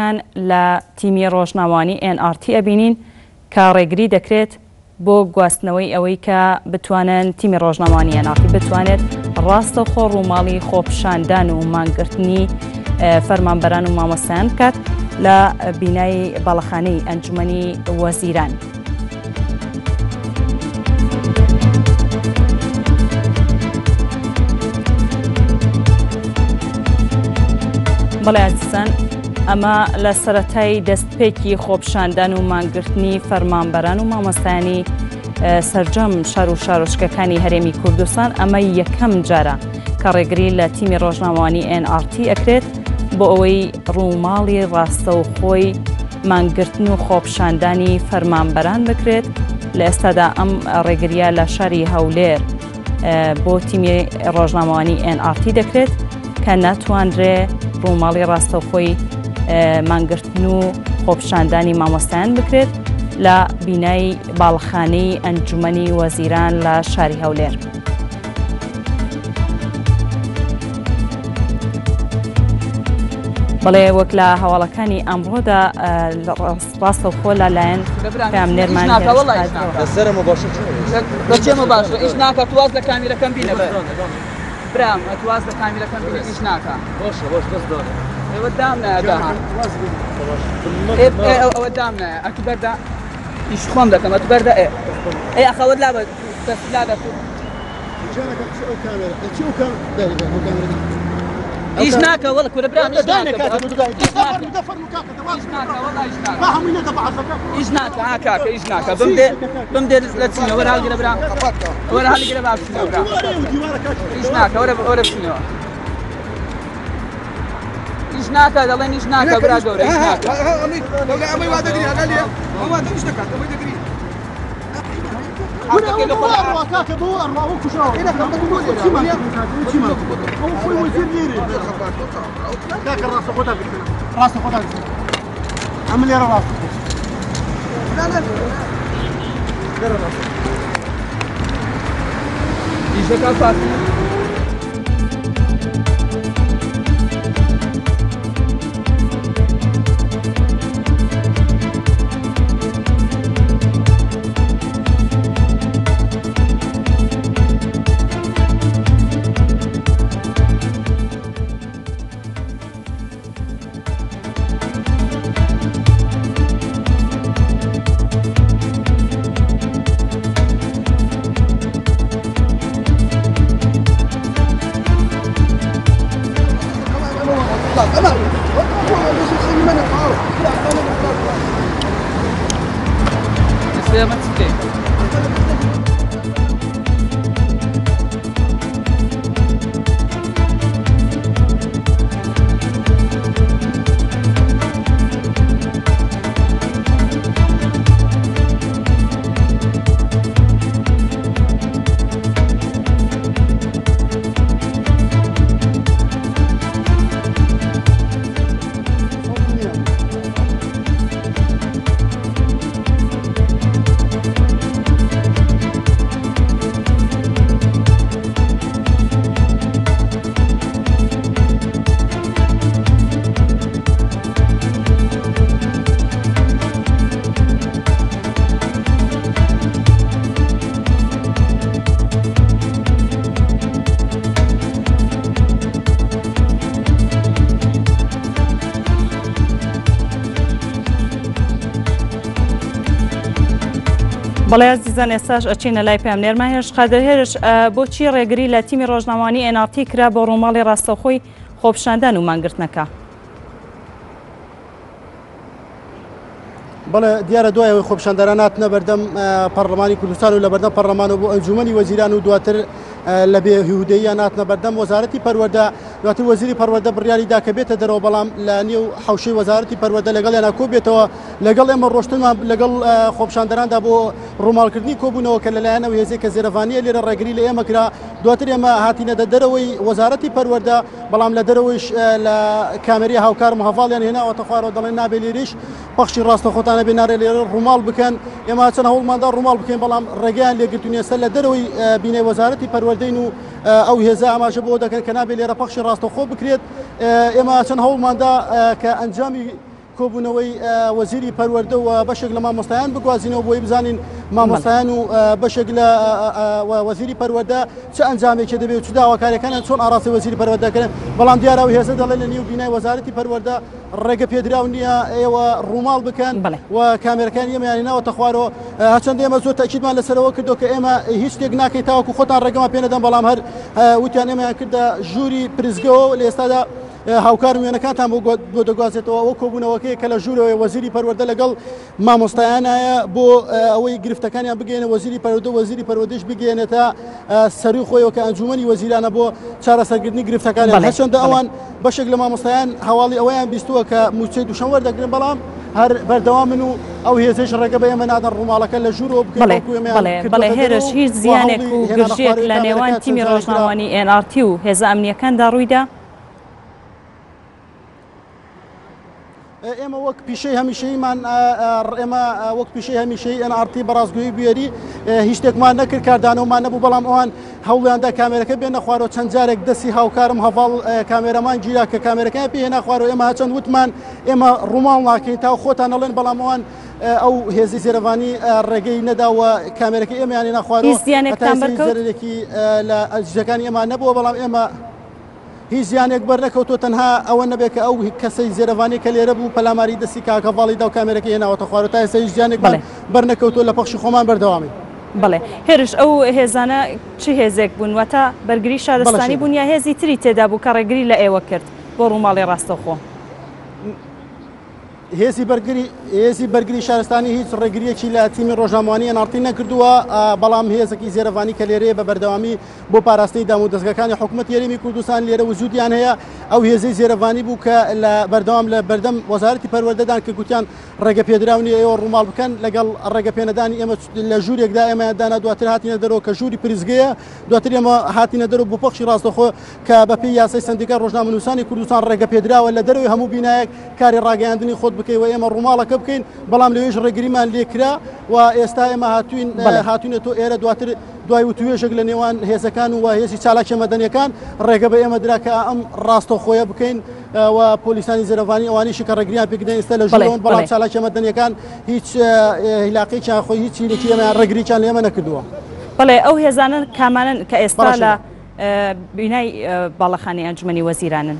هەواڵەکان لە تیمی ڕۆژناوانی NRT ئەبینین کە ڕێگری دەکرێت بۆ گواستنەوەی ئەوەی کە بتوانن تیمی ڕۆژناوانی NRT بتوانێت ڕاستەوخۆ ڕووماڵی خۆپشاندان و مانگرتنی فەرمانبەران و مامۆستایان بکات لە بینای باڵەخانەی ئەنجومەنی وەزیران. بەڵێ عزیزان، ئەمە لە سەرەتای دەستپێکی خۆپشاندان و مانگرتنی فەرمانبەران و مامۆستایانی سەرجەم شار و شارۆچکەکانی هەرێمی کوردستان. ئەمە یەکەم جارە کە ڕێگری لە تیمی ڕۆژناوانی NRT ئەکرێت بۆ ئەوەی ڕووماڵی ڕاستەوخۆی مانگرتن و خۆپشاندانی فەرمانبەران بکرێت. لە ئێستادا ئەم ڕێگریە لە شاری هەولێر بۆ تیمی ڕۆژنامەوانی NRT دەکرێت کە ناتوانرێ ڕووماڵی ڕاستەوخۆی مانگرتن و خۆپشاندانی مامۆستایان بکرێت لە بینای باڵخانەی ئەنجومەنی وەزیران لە شاری هەولێر. بەڵێ وەک لە هەواڵەکانی ئەمڕۆدا ڕاستەوخۆ لەلایەن پامنێرمان بەچێمە باشە ئیش ناکە تواز لە کامیرەکەم بینە برام ئەتواز لە کامیرەکەم بینە ئیش ناکە ئێوە دام نایەگەهان ئەوە دام نایە ئەتوبەردا ئیش خۆم دەکەم ئەتوبەردا ئێ ئەخەوت لا بە دەستلا دەکەم إيش ناكا والله كل برام إيش ناكا إيش ناكا هاكاكا إيش ناكا بمدي لاتسينو ورا هالقرا برام ورا هالقرا باب شنو برام إيش ناكا ورا شنو إيش ناكا دلين إيش ناكا برا قوري إيش ناكا أمي ما تدري قال لي ما تدري إيش ناكا ما تدري بەڵێ عزیزان ئێستاش ئەچینە لای پامنێرمان هێرش قادر هێرش بۆچی ڕێگری لە تیمی ڕۆژناوانی NRT کرا بۆ ڕووماڵی ڕاستەوخۆی خۆپشاندان و مانگرتنەکە؟ بەڵێ دیارە دوایەوەی خۆپشاندەران هاتنە بەردەم پەرلەمانی کوردستان و لە بەردەم پەرلەمان و بۆ ئەنجومەنی وەزیران و دواتر لە بێهودەییان هاتنە بەردەم وەزارەتی پەروەردە دواتر وەزیری پەروەردە بڕیاری دا کە بێتە دەرەوە بەڵام لە نێو حوشەی وەزارەتی پەروەردە لەگەڵیان کۆبێتەوە لەگەڵ ئێمە ڕۆشتنمان لەگەڵ خۆپشاندەراندا بۆ ڕووماڵکردنی کۆبوونەوە کە لەلایەنەوە هێزێک کە زێرەڤانیە لێرە ڕێگری لە ئێمە کرا دواتر ئێمە هاتینە دەرەوەی وەزارەتی پەروەردە بەڵام لە دەرەوەیش لە کامێری هاوکارم هەڤاڵیان هێناوەتە خوارەوە دەڵێن نابێ لێریش پەخشی ڕاستەوخۆتانە بێ نارێ لێرە ڕووماڵ بکەن ئێمە چەند هەوڵماندا ڕووماڵ بکەین بەڵام ڕێگەیان لێگرتوونیە سەر لە دەرەوەی بینەی وەزارەتی پەروەردەین و ئەو هێزە ئاماژە بۆ دەکەن کە نابێ لێرە پەخشی ڕاستەوخۆ بکرێت ئێمە چەند هەوڵماندا کە ئەنجامی کۆبوونەوەی وەزیری پەروەردە و بەشێک لە مامۆستایان بگوازینەوە بۆی بزانین مامۆستایان و بەشێک لە وەزیری پەروەردە چ ئەنجامێکی دەبێت و چ داواکاریەکانیان چۆن ئاڕاستی وەزیری پەروەردەکەن بەڵام دیارە هێزە دەڵێن لە نێو بینای وەزارەتی پەروەردە ڕێگە پێدراو نییە ئێوە ڕووماڵ بکەن و کامێرەکان ئێمەیانی ناوەتە خوارەوە هەرچەندە ئێمە زۆر تاکیدمان لەسەرەوە کردو کە ئێمە هیچ شتێک ناکەین تاوەکو خۆتان ڕێگەمان پێ نەدەن بەڵام هەر وتیان ئێمەیان کردە ژووری پرزگەوە لە ئێستادا هاوکار وێنەکانتان بۆ دەگوازێتەوە ئەوە کۆبوونەوەکەی کە لە ژوورەوەی وەزیری پەروەردە لەگەڵ مامۆستایانایە بۆ ئەوەی گرفتەکانیان بگەێنە وەزیری پەروەردە وەزیری پەروەردەش بگەێنێتە سەروی خۆیەوە کە ئەنجومەنی وەزیرانە بۆ چارەسەرگرتنی گرفتەکانیان هەرچەندە ئەوان بەشێک لە مامۆستایان هەواڵی ئەوەیان بیستووە کە موچەی دووشەمە وەردەگرن بەڵام هەر بەردەوامن و ئەو هێزش ڕێگە بە ئێمە نادەن ڕووماڵەکە لە ژوورەوە بڵێ هێرش هیچ زیانێک و گرژێک لە نێوان تیمی ڕۆژناوانی NRT و هێزە ئەمنیەکاندا ڕوویدا؟ ئێمە وەک پیشەی هەمیشەیمان ئێمە وەک پیشەی هەمیشەی NRT بەڕازگویی بوێری هیچ شتێکمان نەکرد کاردانەوەمان نەبوو بەڵام ئەوان هەوڵیاندا کامێرەکە بێنە خوارەوە چەند جارێک دەستی هاوکارم هەڤاڵ کامێرەمان گیرا کە کامێرەکان پێهێنا خوارەوە ئێمە هەچەند وتمان ئێمە ڕووماڵ ناکەین تا خۆتان نەڵێن بەڵام ئەوان ئەو هێزی زێرەوانی ڕێگەی نەداوە کامێرەکە ئێمەیانی ناخوارەوە زیانێکی لە ئەجزەکانی ئێمە نەبووە بەڵام ئێمە هیچ زیانێک بەرنەکەوتۆ تەنها ئەوە نەبێت کە ئەو کەسەی زێرەوانی کە لێرە بوو پەلاماری دەستی کاکەڤاڵیدا و کامێرەکە هێناوەتە خوارەوە تا ئێستا هیچ زیانێک بەرنەکەوتۆ لە پەخشی خۆمان بەردەوامی. بڵێ هێرش ئەو هێزانە چ هێزێک بوون واتە بەرگری شارستانی بوون یا هێزی تری تێدا بوو کە ڕێگری لە ئێوە کرد بۆ ڕووماڵی ڕاستەوخۆ؟ هێزی بەرگری شارستانی هیچ ڕێگریەکی لە تیمی ڕۆژنامەوانی NRT نەکردووە بەڵام هێزێکی زێرەوانی کە لێرەیە بە بەردەوامی بۆ پاراستنی دام و دەستگاکانی حکوومەت یاریمی کوردستان لێرە وجودیان هەیە ئەو هێزەی زێرەوانی بوو کە لە بەردەوام لە بەردەم وەزارەتی پەروەردەدان کە گوتیان ڕێگە پێدراونی ئێوە ڕووماڵ بکەن لەگەڵ ڕێگە پێنەدانی ئێمە لە ژوورێکدا ئێمەدانا دواتر هاتینە دەرەوە کە ژووری پرزگەیە دواتر ئێمە هاتینە دەرەوە بۆ پەخشی ڕاستەخۆ کە بەپێی یاسای سندیکا ڕۆژنامەنووسانی کوردستان ڕێگە پێدراوە لە دەرەوەی هەموو بینایەک کاری ڕاگەیاندنی خۆت بکەیت ئێمە ڕووماڵەکە بکەین بەڵام لەوێژ ڕێگریمان لێکرا و ئێستا ئێمە هاتوینێتۆ ئێرە دواتر دوای وتوێژێک لە نێوان هێزەکان و هێزی چالاکی مەدەنیەکان ڕێگە بە ئێمە درا کە ئەم ڕاستەوخۆیە بکەین و پۆلیسانی زێرەوانی ئەوانیشی کە ڕێگریان پێکردن ئێستا لە ژوورەوەن بەڵام چالاکی مەدەنیەکان هیچ هیلاقێکیان خۆی هیچ چیرێکیان ڕێگرییان لە ئێمە نەکردووە. بەڵێ ئەو هێزانن کامانن کە ئێستا لە بینای باڵەخانی ئەنجومەنی وەزیرانن.